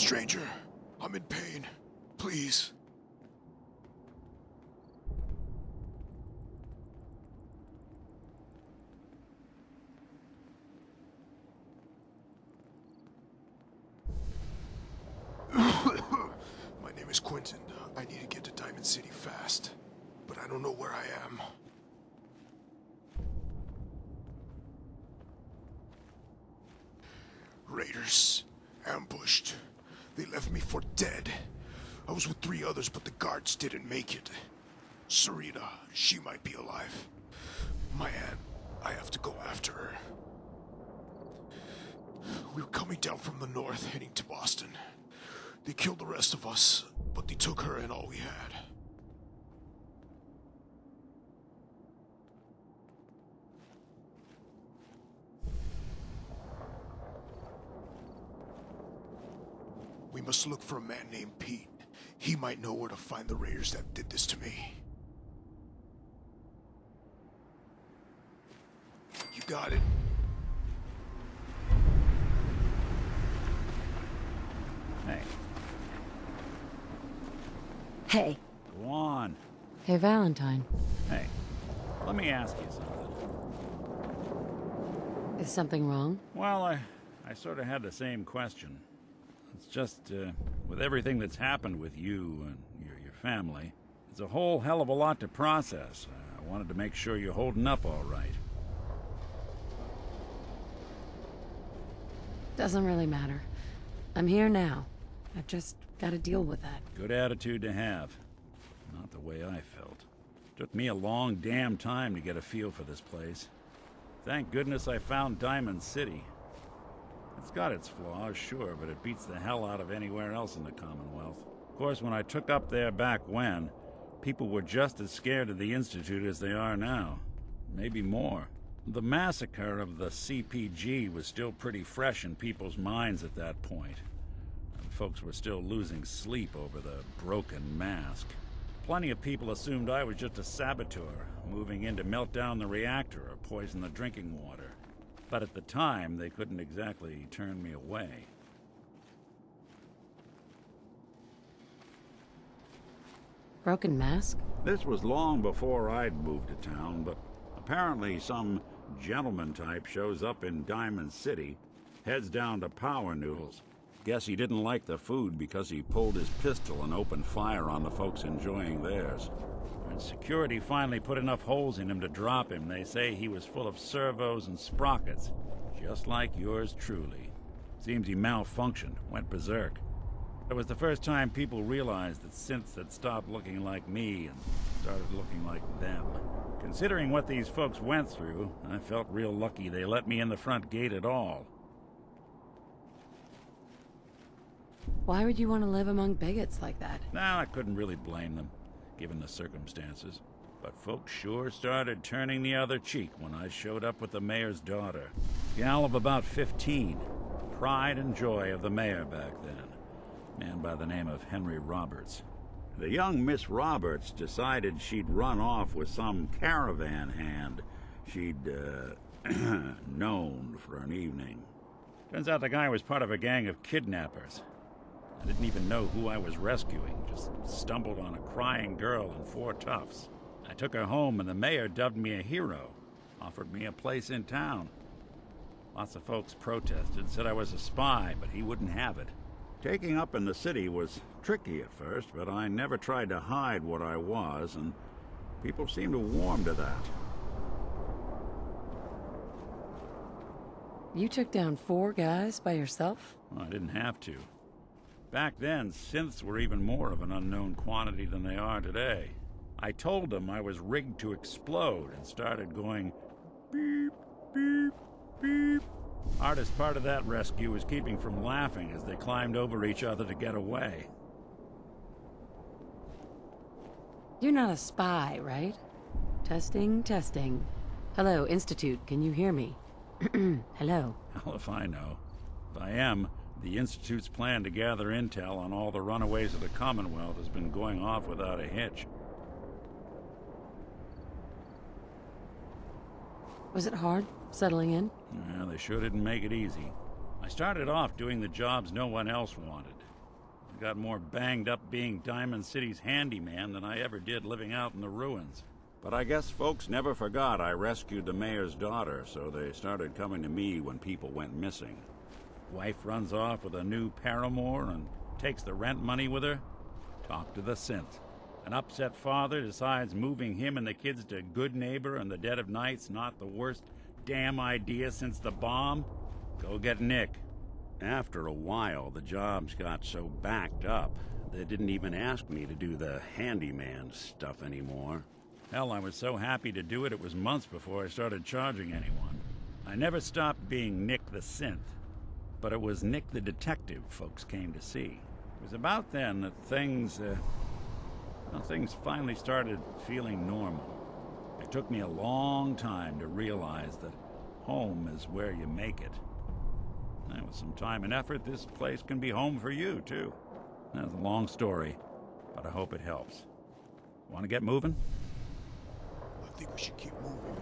Stranger, I'm in pain. Please. My name is Quentin. I need to get to Diamond City fast, but I don't know where I am. Raiders. Ambushed. They left me for dead. I was with 3 others, but the guards didn't make it. Sarita, she might be alive. My aunt, I have to go after her. We were coming down from the north, heading to Boston. They killed the rest of us, but they took her and all we had. We must look for a man named Pete. He might know where to find the raiders that did this to me. You got it. Hey. Hey. Go on. Hey, Valentine. Hey, let me ask you something. Is something wrong? Well, I sort of had the same question. It's just, with everything that's happened with you and your family, it's a whole hell of a lot to process. I wanted to make sure you're holding up all right. Doesn't really matter. I'm here now. I've just got to deal with that. Good attitude to have. Not the way I felt. Took me a long damn time to get a feel for this place. Thank goodness I found Diamond City. It's got its flaws, sure, but it beats the hell out of anywhere else in the Commonwealth. Of course, when I took up there back when, people were just as scared of the Institute as they are now. Maybe more. The massacre of the CPG was still pretty fresh in people's minds at that point. And folks were still losing sleep over the broken mask. Plenty of people assumed I was just a saboteur, moving in to melt down the reactor or poison the drinking water. But at the time, they couldn't exactly turn me away. Broken mask? This was long before I'd moved to town, but apparently some gentleman type shows up in Diamond City, heads down to Power Noodles. Guess he didn't like the food because he pulled his pistol and opened fire on the folks enjoying theirs. When security finally put enough holes in him to drop him, they say he was full of servos and sprockets, just like yours truly. Seems he malfunctioned, went berserk. It was the first time people realized that synths had stopped looking like me and started looking like them. Considering what these folks went through, I felt real lucky they let me in the front gate at all. Why would you want to live among bigots like that? Now, I couldn't really blame them, given the circumstances. But folks sure started turning the other cheek when I showed up with the mayor's daughter. Gal of about 15. Pride and joy of the mayor back then. Man by the name of Henry Roberts. The young Miss Roberts decided she'd run off with some caravan hand she'd, known for an evening. Turns out the guy was part of a gang of kidnappers. I didn't even know who I was rescuing, just stumbled on a crying girl and 4 toughs. I took her home and the mayor dubbed me a hero, offered me a place in town. Lots of folks protested, said I was a spy, but he wouldn't have it. Taking up in the city was tricky at first, but I never tried to hide what I was, and people seemed to warm to that. You took down 4 guys by yourself? Well, I didn't have to. Back then, synths were even more of an unknown quantity than they are today. I told them I was rigged to explode and started going beep, beep, beep. Hardest part of that rescue was keeping from laughing as they climbed over each other to get away. You're not a spy, right? Testing, testing. Hello, Institute, can you hear me? Hello. Hell if I know. If I am, the Institute's plan to gather intel on all the runaways of the Commonwealth has been going off without a hitch. Was it hard, settling in? Yeah, they sure didn't make it easy. I started off doing the jobs no one else wanted. got more banged up being Diamond City's handyman than I ever did living out in the ruins. But I guess folks never forgot I rescued the mayor's daughter, so they started coming to me when people went missing. Wife runs off with a new paramour and takes the rent money with her. Talk to the synth. An upset father decides moving him and the kids to Good Neighbor in the dead of night's not the worst damn idea since the bomb. Go get Nick. After a while, the jobs got so backed up, they didn't even ask me to do the handyman stuff anymore. Hell, I was so happy to do it, it was months before I started charging anyone. I never stopped being Nick the Synth, but it was Nick the Detective folks came to see. It was about then that things finally started feeling normal. It took me a long time to realize that home is where you make it. And with some time and effort, this place can be home for you, too. That's a long story, but I hope it helps. Want to get moving? I think we should keep moving.